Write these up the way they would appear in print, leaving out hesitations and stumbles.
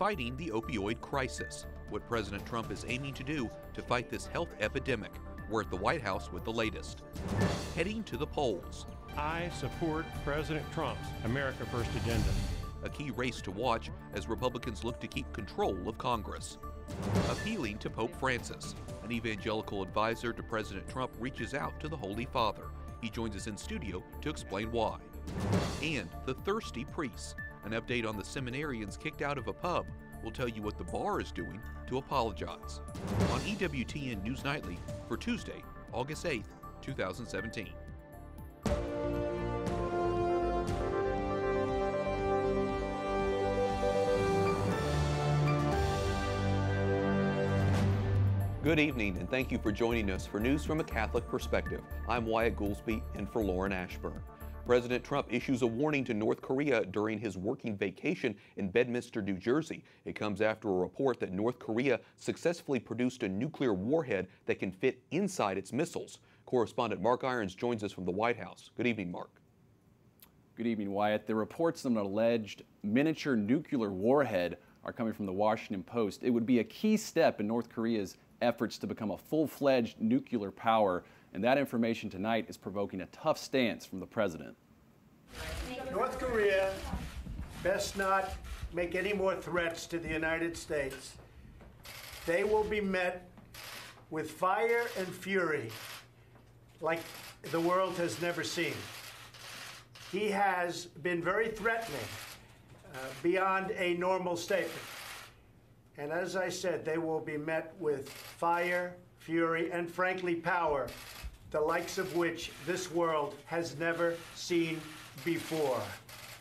fighting the opioid crisis, what President Trump is aiming to do to fight this health epidemic. We're at the White House with the latest. Heading to the polls. I support President Trump's America First agenda. A key race to watch as Republicans look to keep control of Congress. Appealing to Pope Francis. An evangelical advisor to President Trump reaches out to the Holy Father. He joins us in studio to explain why. And the thirsty priests. An update on the seminarians kicked out of a pub. We'll tell you what the bar is doing to apologize. On EWTN News Nightly for Tuesday, August 8th, 2017. Good evening, and thank you for joining us for News from a Catholic Perspective. I'm Wyatt Goolsby, in for Lauren Ashburn. President Trump issues a warning to North Korea during his working vacation in Bedminster, New Jersey. It comes after a report that North Korea successfully produced a nuclear warhead that can fit inside its missiles. Correspondent Mark Irons joins us from the White House. Good evening, Mark. Good evening, Wyatt. The reports of an alleged miniature nuclear warhead are coming from the Washington Post. It would be a key step in North Korea's efforts to become a full-fledged nuclear power, and that information tonight is provoking a tough stance from the president. North Korea best not make any more threats to the United States. They will be met with fire and fury like the world has never seen. He has been very threatening beyond a normal statement. And as I said, they will be met with fire, fury, and frankly power, the likes of which this world has never seen before.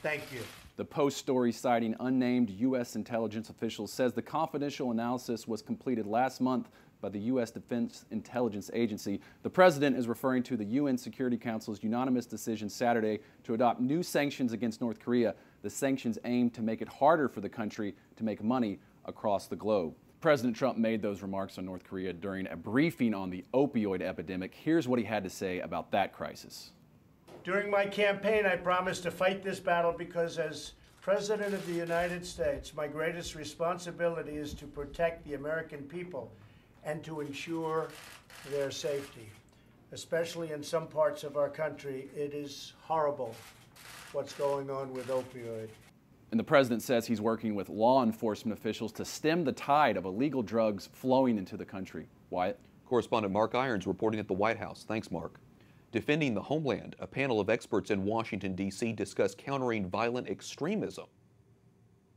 Thank you. The Post story, citing unnamed U.S. intelligence officials, says the confidential analysis was completed last month by the U.S. Defense Intelligence Agency. The president is referring to the UN Security Council's unanimous decision Saturday to adopt new sanctions against North Korea. The sanctions aim to make it harder for the country to make money across the globe. President Trump made those remarks on North Korea during a briefing on the opioid epidemic. Here's what he had to say about that crisis. During my campaign, I promised to fight this battle because as President of the United States, my greatest responsibility is to protect the American people and to ensure their safety. Especially in some parts of our country, it is horrible what's going on with opioid. And the president says he's working with law enforcement officials to stem the tide of illegal drugs flowing into the country. Wyatt? Correspondent Mark Irons reporting at the White House. Thanks, Mark. Defending the homeland, a panel of experts in Washington, D.C. discussed countering violent extremism.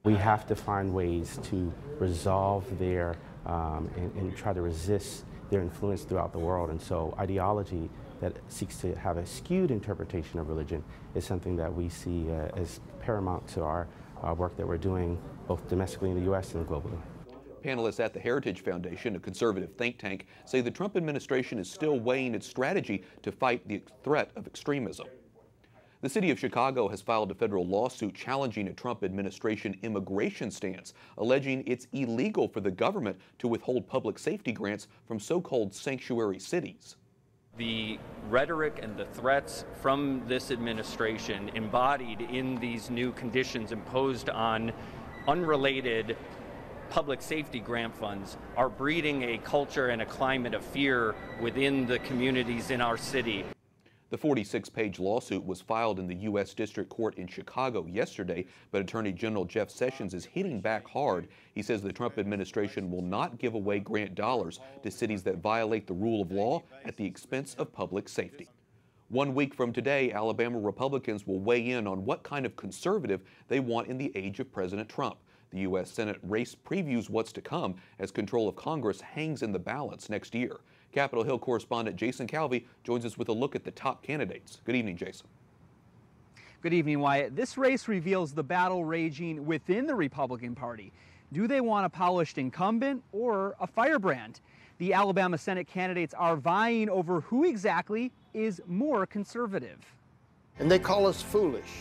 We have to find ways to resolve their and try to resist their influence throughout the world. And so ideology that seeks to have a skewed interpretation of religion is something that we see as paramount to our work that we're doing both domestically in the U.S. and globally. Panelists at the Heritage Foundation, a conservative think tank, say the Trump administration is still weighing its strategy to fight the threat of extremism. The city of Chicago has filed a federal lawsuit challenging a Trump administration immigration stance, alleging it's illegal for the government to withhold public safety grants from so-called sanctuary cities. The rhetoric and the threats from this administration embodied in these new conditions imposed on unrelated public safety grant funds are breeding a culture and a climate of fear within the communities in our city. The 46-page lawsuit was filed in the U.S. District Court in Chicago yesterday, but Attorney General Jeff Sessions is hitting back hard. He says the Trump administration will not give away grant dollars to cities that violate the rule of law at the expense of public safety. 1 week from today, Alabama Republicans will weigh in on what kind of conservative they want in the age of President Trump. The U.S. Senate race previews what's to come as control of Congress hangs in the balance next year. Capitol Hill correspondent Jason Calvi joins us with a look at the top candidates. Good evening, Jason. Good evening, Wyatt. This race reveals the battle raging within the Republican Party. Do they want a polished incumbent or a firebrand? The Alabama Senate candidates are vying over who exactly is more conservative. And they call us foolish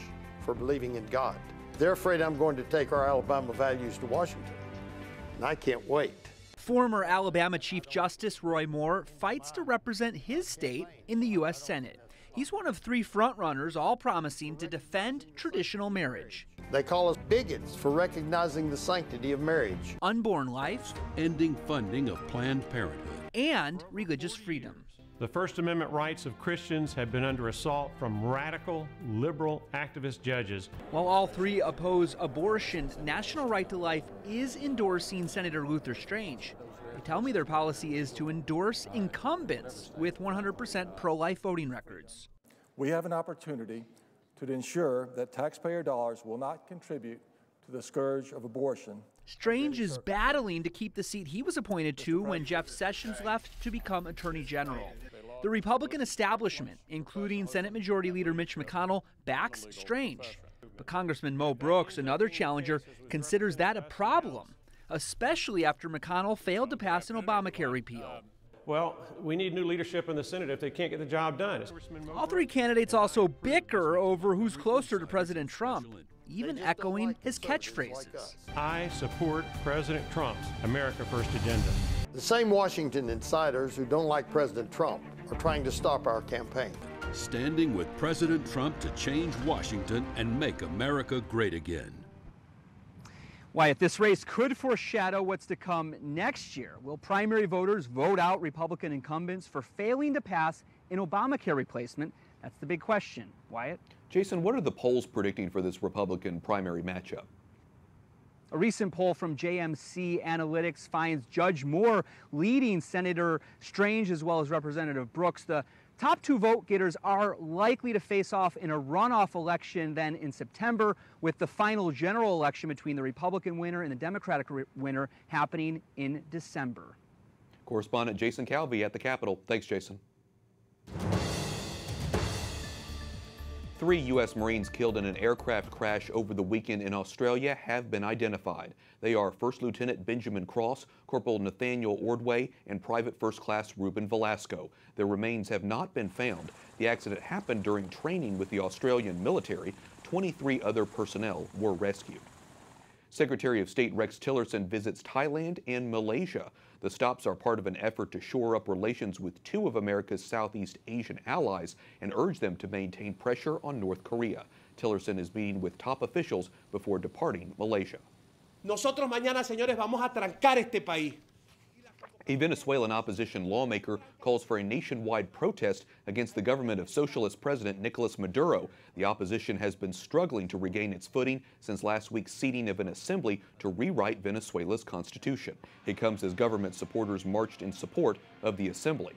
for believing in God. They're afraid I'm going to take our Alabama values to Washington, and I can't wait. Former Alabama Chief Justice Roy Moore fights to represent his state in the U.S. Senate. He's one of 3 frontrunners, all promising to defend traditional marriage. They call us bigots for recognizing the sanctity of marriage. Unborn life, ending funding of Planned Parenthood, and religious freedom. The First Amendment rights of Christians have been under assault from radical, liberal, activist judges. While all three oppose abortion, National Right to Life is endorsing Senator Luther Strange. They tell me their policy is to endorse incumbents with 100% pro-life voting records. We have an opportunity to ensure that taxpayer dollars will not contribute to the scourge of abortion. Strange is battling to keep the seat he was appointed to when Jeff Sessions left to become Attorney General. The Republican establishment, including Senate Majority Leader Mitch McConnell, backs Strange. But Congressman Mo Brooks, another challenger, considers that a problem, especially after McConnell failed to pass an Obamacare repeal. Well, we need new leadership in the Senate if they can't get the job done. All three candidates also bicker over who's closer to President Trump, even echoing his catchphrases. I support President Trump's America First agenda. The same Washington insiders who don't like President Trump are trying to stop our campaign. standing with President Trump to change Washington and make America great again. Wyatt, this race could foreshadow what's to come next year. Will primary voters vote out Republican incumbents for failing to pass an Obamacare replacement? That's the big question. Wyatt? Jason, what are the polls predicting for this Republican primary matchup? A recent poll from JMC Analytics finds Judge Moore leading Senator Strange as well as Representative Brooks. The top two vote getters are likely to face off in a runoff election then in September, with the final general election between the Republican winner and the Democratic winner happening in December. Correspondent Jason Calvi at the Capitol. Thanks, Jason. 3 U.S. Marines killed in an aircraft crash over the weekend in Australia have been identified. They are First Lieutenant Benjamin Cross, Corporal Nathaniel Ordway, and Private First Class Ruben Velasco. Their remains have not been found. The accident happened during training with the Australian military. 23 other personnel were rescued. Secretary of State Rex Tillerson visits Thailand and Malaysia. The stops are part of an effort to shore up relations with 2 of America's Southeast Asian allies and urge them to maintain pressure on North Korea. Tillerson is meeting with top officials before departing Malaysia. Nosotros mañana, señores, vamos a trancar este país. A Venezuelan opposition lawmaker calls for a nationwide protest against the government of Socialist President Nicolas Maduro. The opposition has been struggling to regain its footing since last week's seating of an assembly to rewrite Venezuela's constitution. It comes as government supporters marched in support of the assembly.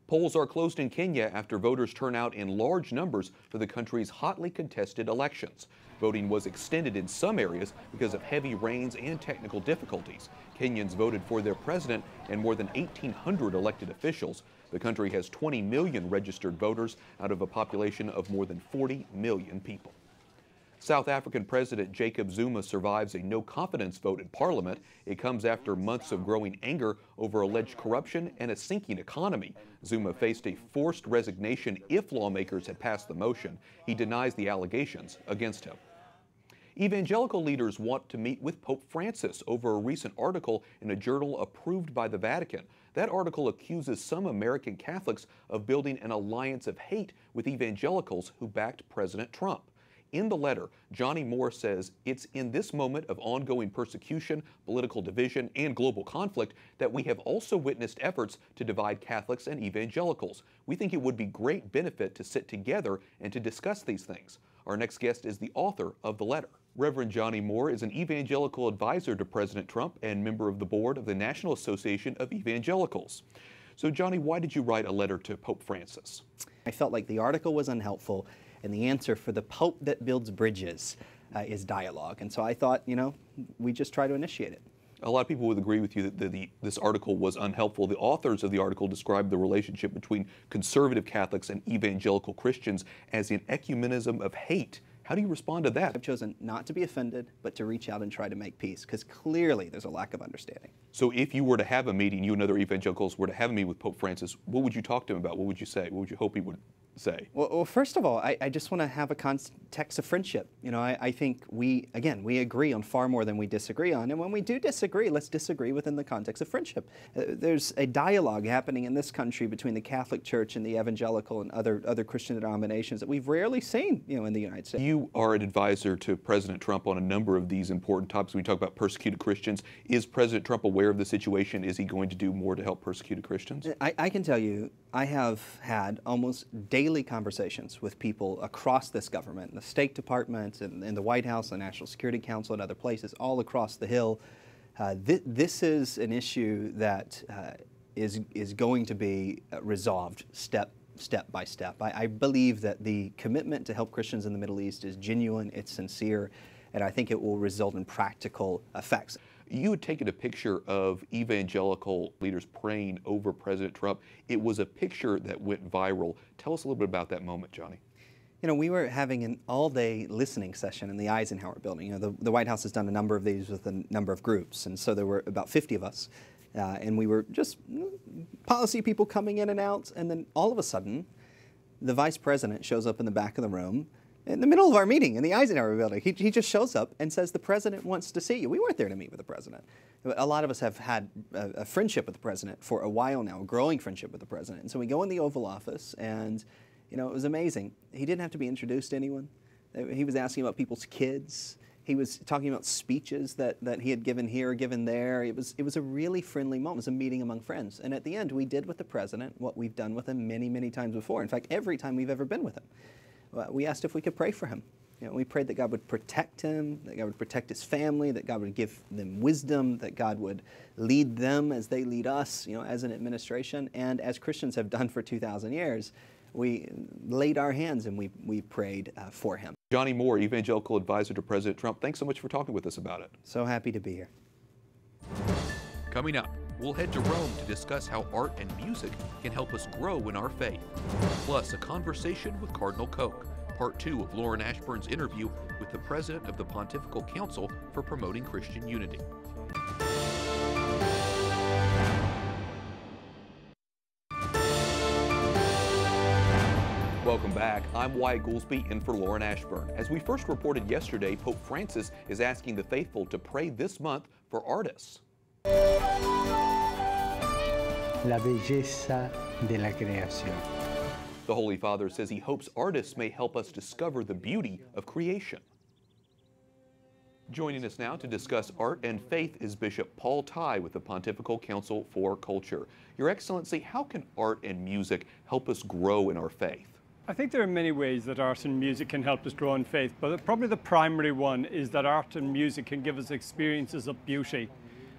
Polls are closed in Kenya after voters turn out in large numbers for the country's hotly contested elections. Voting was extended in some areas because of heavy rains and technical difficulties. Kenyans voted for their president and more than 1,800 elected officials. The country has 20 million registered voters out of a population of more than 40 million people. South African President Jacob Zuma survives a no-confidence vote in Parliament. It comes after months of growing anger over alleged corruption and a sinking economy. Zuma faced a forced resignation if lawmakers had passed the motion. He denies the allegations against him. Evangelical leaders want to meet with Pope Francis over a recent article in a journal approved by the Vatican. That article accuses some American Catholics of building an alliance of hate with evangelicals who backed President Trump. In the letter, Johnny Moore says it's in this moment of ongoing persecution, political division, and global conflict that we have also witnessed efforts to divide Catholics and evangelicals. We think it would be great benefit to sit together and to discuss these things. Our next guest is the author of the letter. Reverend Johnny Moore is an evangelical advisor to President Trump and member of the board of the National Association of Evangelicals. So, Johnny, why did you write a letter to Pope Francis? I felt like the article was unhelpful, and the answer for the Pope that builds bridges is dialogue. And so I thought, you know, we just try to initiate it. A lot of people would agree with you that this article was unhelpful. The authors of the article described the relationship between conservative Catholics and evangelical Christians as an ecumenism of hate. How do you respond to that? I've chosen not to be offended, but to reach out and try to make peace, because clearly there's a lack of understanding. So if you were to have a meeting, you and other evangelicals were to have a meeting with Pope Francis, what would you talk to him about? What would you say? What would you hope he would say? Well, first of all, I just want to have a context of friendship. You know, I think we agree on far more than we disagree on. And when we do disagree, let's disagree within the context of friendship. There's a dialogue happening in this country between the Catholic Church and the evangelical and other Christian denominations that we've rarely seen, you know, in the United States. You are an advisor to President Trump on a number of these important topics. We talk about persecuted Christians. Is President Trump aware of the situation? Is he going to do more to help persecuted Christians? I can tell you, I have had almost daily conversations with people across this government, in the State Department, and in the White House, the National Security Council, and other places all across the Hill. This is an issue that is going to be resolved step by step. I believe that the commitment to help Christians in the Middle East is genuine, it's sincere, and I think it will result in practical effects. You had taken a picture of evangelical leaders praying over President Trump. It was a picture that went viral. Tell us a little bit about that moment, Johnny. You know, we were having an all-day listening session in the Eisenhower building. You know, the White House has done a number of these with a number of groups, and so there were about 50 of us, and we were just policy people coming in and out, and then all of a sudden, the Vice President shows up in the back of the room in the middle of our meeting in the Eisenhower building. He just shows up and says, the President wants to see you. We weren't there to meet with the President. A lot of us have had a friendship with the President for a while now, a growing friendship with the President. And so we go in the Oval Office, and you know, it was amazing. He didn't have to be introduced to anyone. He was asking about people's kids. He was talking about speeches that he had given here or given there. It was a really friendly moment. It was a meeting among friends. And at the end, we did with the President what we've done with him many, many times before. In fact, every time we've ever been with him. We asked if we could pray for him. You know, we prayed that God would protect him, that God would protect his family, that God would give them wisdom, that God would lead them as they lead us, you know, as an administration. And as Christians have done for 2,000 years, we laid our hands and we prayed for him. Johnny Moore, evangelical advisor to President Trump, thanks so much for talking with us about it. So happy to be here. Coming up, we'll head to Rome to discuss how art and music can help us grow in our faith. Plus, a conversation with Cardinal Koch, part 2 of Lauren Ashburn's interview with the president of the Pontifical Council for Promoting Christian Unity. Welcome back. I'm Wyatt Goolsby in for Lauren Ashburn. As we first reported yesterday, Pope Francis is asking the faithful to pray this month for artists. La belleza de la creación. The Holy Father says he hopes artists may help us discover the beauty of creation. Joining us now to discuss art and faith is Bishop Paul Tye with the Pontifical Council for Culture. Your Excellency, how can art and music help us grow in our faith? I think there are many ways that art and music can help us grow in faith, but probably the primary one is that art and music can give us experiences of beauty.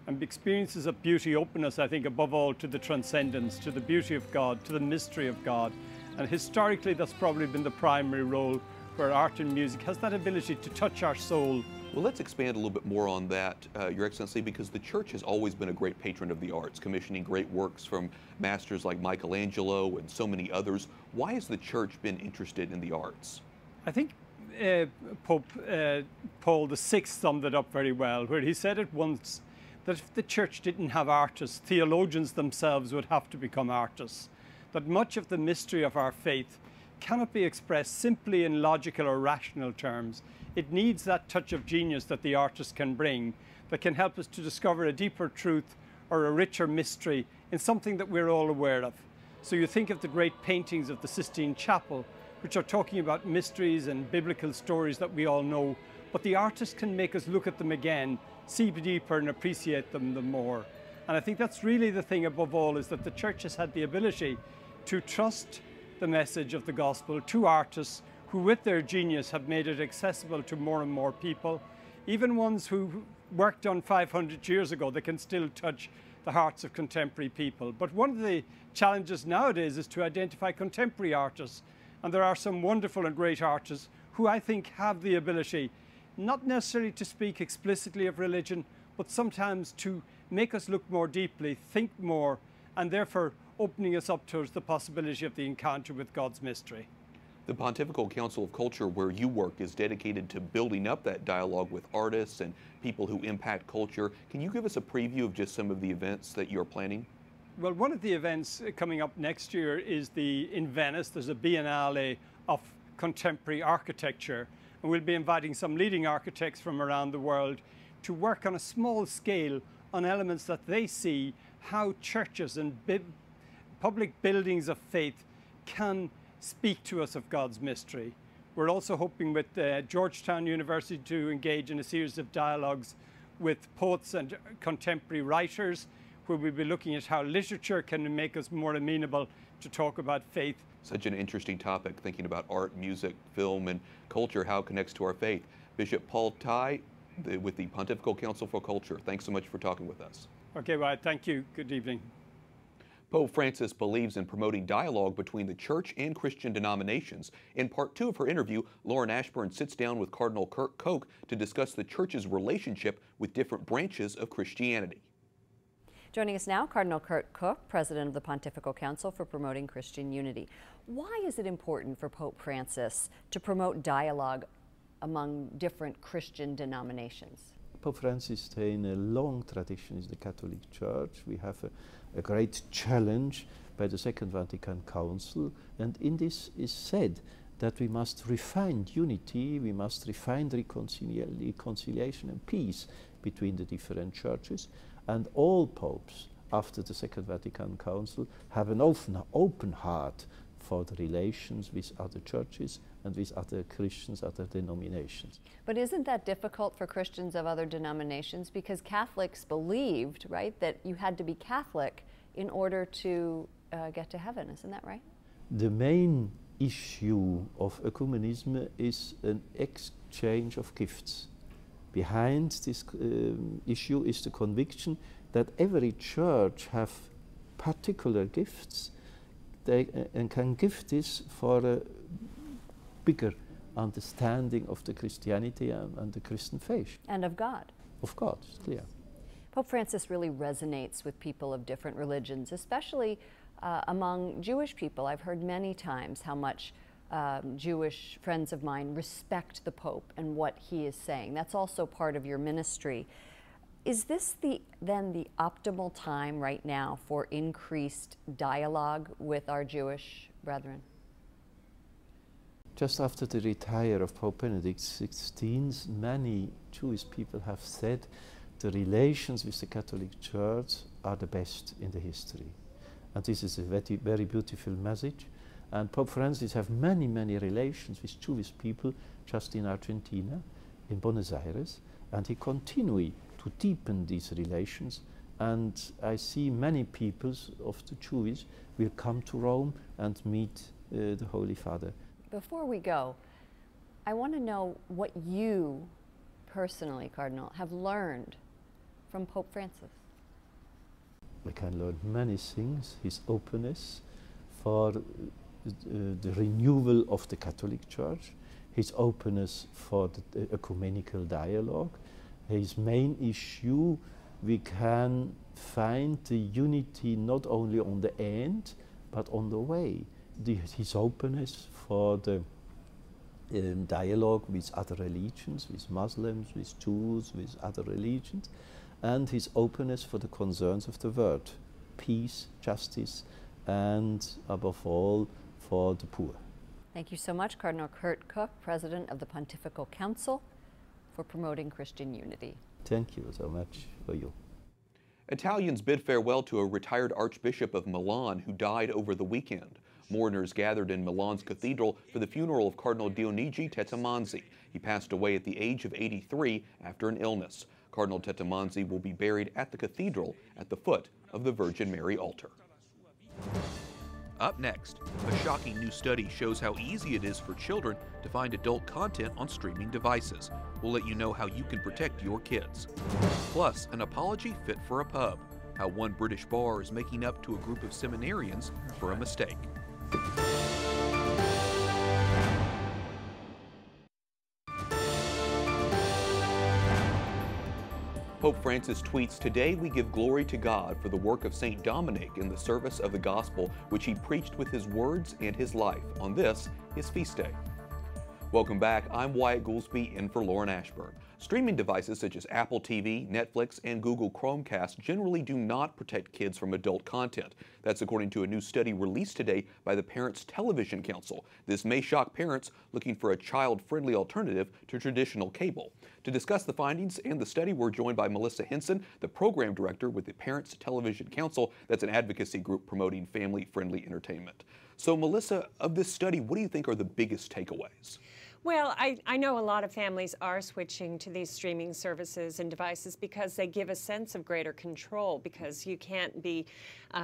And experiences of beauty open us, I think, above all to the transcendence, to the beauty of God, to the mystery of God. And historically, that's probably been the primary role where art and music has that ability to touch our soul. Well, let's expand a little bit more on that, Your Excellency, because the Church has always been a great patron of the arts, commissioning great works from masters like Michelangelo and so many others. Why has the Church been interested in the arts? I think Pope Paul VI summed it up very well, where he said it once that if the Church didn't have artists, theologians themselves would have to become artists. That much of the mystery of our faith cannot be expressed simply in logical or rational terms. It needs that touch of genius that the artist can bring that can help us to discover a deeper truth or a richer mystery in something that we're all aware of. So you think of the great paintings of the Sistine Chapel, which are talking about mysteries and biblical stories that we all know, but the artist can make us look at them again, see deeper and appreciate them the more. And I think that's really the thing above all, is that the Church has had the ability to trust the message of the gospel to artists who with their genius have made it accessible to more and more people, even ones who worked done 500 years ago. They can still touch the hearts of contemporary people. But one of the challenges nowadays is to identify contemporary artists, and there are some wonderful and great artists who I think have the ability not necessarily to speak explicitly of religion, but sometimes to make us look more deeply, think more, and therefore opening us up towards the possibility of the encounter with God's mystery. The Pontifical Council of Culture, where you work, is dedicated to building up that dialogue with artists and people who impact culture. Can you give us a preview of just some of the events that you're planning? Well, one of the events coming up next year is in Venice. There's a Biennale of contemporary architecture, and we'll be inviting some leading architects from around the world to work on a small scale on elements that they see how churches and public buildings of faith can speak to us of God's mystery. We're also hoping with Georgetown University to engage in a series of dialogues with poets and contemporary writers, where we'll be looking at how literature can make us more amenable to talk about faith. Such an interesting topic, thinking about art, music, film, and culture, how it connects to our faith. Bishop Paul Tai with the Pontifical Council for Culture, thanks so much for talking with us. Okay, well, thank you. Good evening. Pope Francis believes in promoting dialogue between the church and Christian denominations. In part 2 of her interview, Lauren Ashburn sits down with Cardinal Kurt Koch to discuss the church's relationship with different branches of Christianity. Joining us now, Cardinal Kurt Koch, President of the Pontifical Council for Promoting Christian Unity. Why is it important for Pope Francis to promote dialogue among different Christian denominations? Pope Francis has a long tradition in the Catholic Church. We have a great challenge by the Second Vatican Council, and in this is said that we must refine unity, we must refine reconciliation and peace between the different churches, and all popes after the Second Vatican Council have an open heart for the relations with other churches and with other Christians, other denominations. But isn't that difficult for Christians of other denominations? Because Catholics believed, right, that you had to be Catholic in order to get to heaven. Isn't that right? The main issue of ecumenism is an exchange of gifts. Behind this issue is the conviction that every church have particular gifts and can give this for a bigger understanding of the Christianity and the Christian faith. And of God. Of God, it's clear. Pope Francis really resonates with people of different religions, especially among Jewish people. I've heard many times how much Jewish friends of mine respect the Pope and what he is saying. That's also part of your ministry. Is this then the optimal time right now for increased dialogue with our Jewish brethren? Just after the retire of Pope Benedict XVI, many Jewish people have said the relations with the Catholic Church are the best in the history. And this is a very, very beautiful message. And Pope Francis has many, many relations with Jewish people just in Argentina, in Buenos Aires, and he continues to deepen these relations. And I see many peoples of the Jewish will come to Rome and meet the Holy Father. Before we go, I want to know what you personally, Cardinal, have learned from Pope Francis. I can learn many things, his openness for the renewal of the Catholic Church, his openness for the ecumenical dialogue. His main issue, we can find the unity not only on the end, but on the way. His openness for the dialogue with other religions, with Muslims, with Jews, with other religions, and his openness for the concerns of the world, peace, justice, and above all, for the poor. Thank you so much, Cardinal Kurt Koch, President of the Pontifical Council for Promoting Christian Unity. Thank you so much for you. Italians bid farewell to a retired Archbishop of Milan who died over the weekend. Mourners gathered in Milan's cathedral for the funeral of Cardinal Dionigi Tettamanzi. He passed away at the age of 83 after an illness. Cardinal Tettamanzi will be buried at the cathedral at the foot of the Virgin Mary altar. Up next, a shocking new study shows how easy it is for children to find adult content on streaming devices. We'll let you know how you can protect your kids. Plus, an apology fit for a pub, how one British bar is making up to a group of seminarians for a mistake. Pope Francis tweets, "Today we give glory to God for the work of St. Dominic in the service of the gospel, which he preached with his words and his life on this, his feast day." Welcome back. I'm Wyatt Goolsby in for Lauren Ashburn. Streaming devices such as Apple TV, Netflix, and Google Chromecast generally do not protect kids from adult content. That's according to a new study released today by the Parents Television Council. This may shock parents looking for a child-friendly alternative to traditional cable. To discuss the findings and the study, we're joined by Melissa Henson, the program director with the Parents Television Council. That's an advocacy group promoting family-friendly entertainment. So, Melissa, of this study, what do you think are the biggest takeaways? Well, I know a lot of families are switching to these streaming services and devices because they give a sense of greater control, because you can't be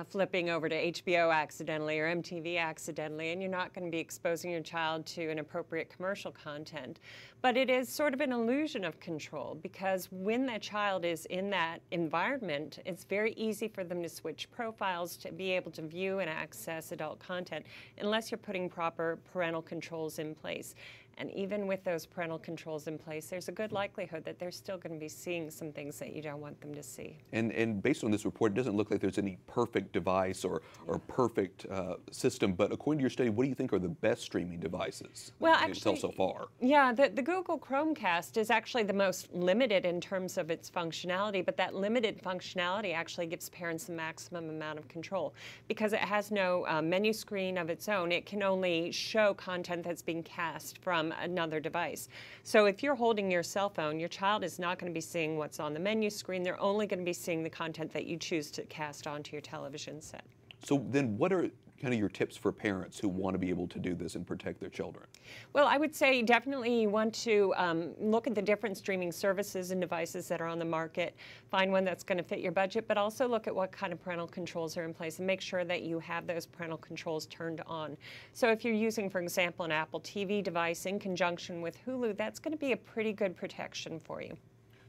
flipping over to HBO accidentally or MTV accidentally, and you're not going to be exposing your child to inappropriate commercial content. But it is sort of an illusion of control, because when that child is in that environment, it's very easy for them to switch profiles to be able to view and access adult content unless you're putting proper parental controls in place. And even with those parental controls in place, there's a good likelihood that they're still going to be seeing some things that you don't want them to see. And based on this report, it doesn't look like there's any perfect device or perfect system, but according to your study, what do you think are the best streaming devices that you can tell so far? Yeah, the Google Chromecast is actually the most limited in terms of its functionality, but that limited functionality actually gives parents the maximum amount of control because it has no menu screen of its own. It can only show content that's being cast from another device. So if you're holding your cell phone, your child is not going to be seeing what's on the menu screen. They're only going to be seeing the content that you choose to cast onto your television set. So then what are kind of your tips for parents who want to be able to do this and protect their children? Well, I would say definitely you want to look at the different streaming services and devices that are on the market, find one that's going to fit your budget, but also look at what kind of parental controls are in place and make sure that you have those parental controls turned on. So if you're using, for example, an Apple TV device in conjunction with Hulu, that's going to be a pretty good protection for you.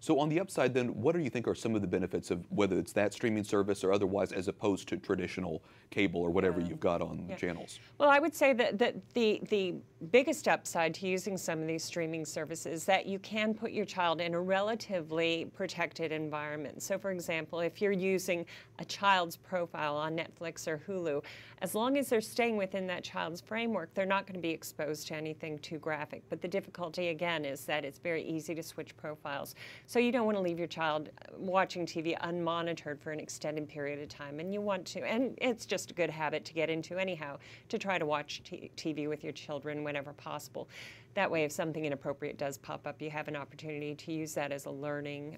So on the upside then, what do you think are some of the benefits of whether it's that streaming service or otherwise as opposed to traditional cable or whatever you've got on the channels? Well, I would say that the biggest upside to using some of these streaming services is that you can put your child in a relatively protected environment. So for example, if you're using a child's profile on Netflix or Hulu, as long as they're staying within that child's framework, they're not going to be exposed to anything too graphic. But the difficulty again is that it's very easy to switch profiles. So you don't want to leave your child watching TV unmonitored for an extended period of time, and you want to, and it's just a good habit to get into anyhow, to try to watch TV with your children whenever possible. That way, if something inappropriate does pop up, you have an opportunity to use that as a learning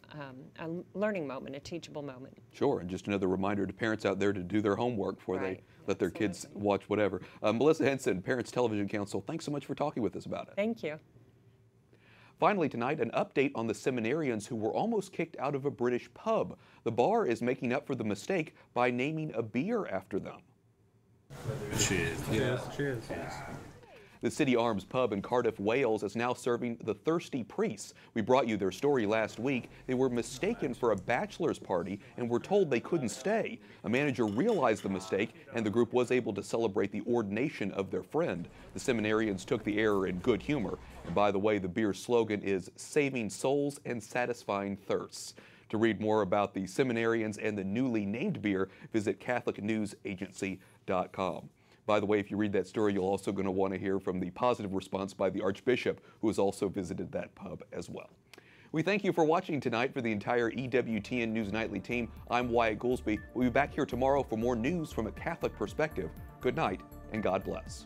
moment, a teachable moment. Sure, and just another reminder to parents out there to do their homework before they let their kids watch whatever. Melissa Henson, Parents Television Council, thanks so much for talking with us about it. Thank you. Finally tonight, an update on the seminarians who were almost kicked out of a British pub. The bar is making up for the mistake by naming a beer after them. Cheers. Yes. Cheers. The City Arms pub in Cardiff, Wales is now serving the Thirsty Priests. We brought you their story last week. They were mistaken for a bachelor's party and were told they couldn't stay. A manager realized the mistake and the group was able to celebrate the ordination of their friend. The seminarians took the error in good humor. And by the way, the beer's slogan is saving souls and satisfying thirsts. To read more about the seminarians and the newly named beer, visit CatholicNewsAgency.com. By the way, if you read that story, you're also going to want to hear from the positive response by the Archbishop, who has also visited that pub as well. We thank you for watching tonight. For the entire EWTN News Nightly team, I'm Wyatt Goolsby. We'll be back here tomorrow for more news from a Catholic perspective. Good night, and God bless.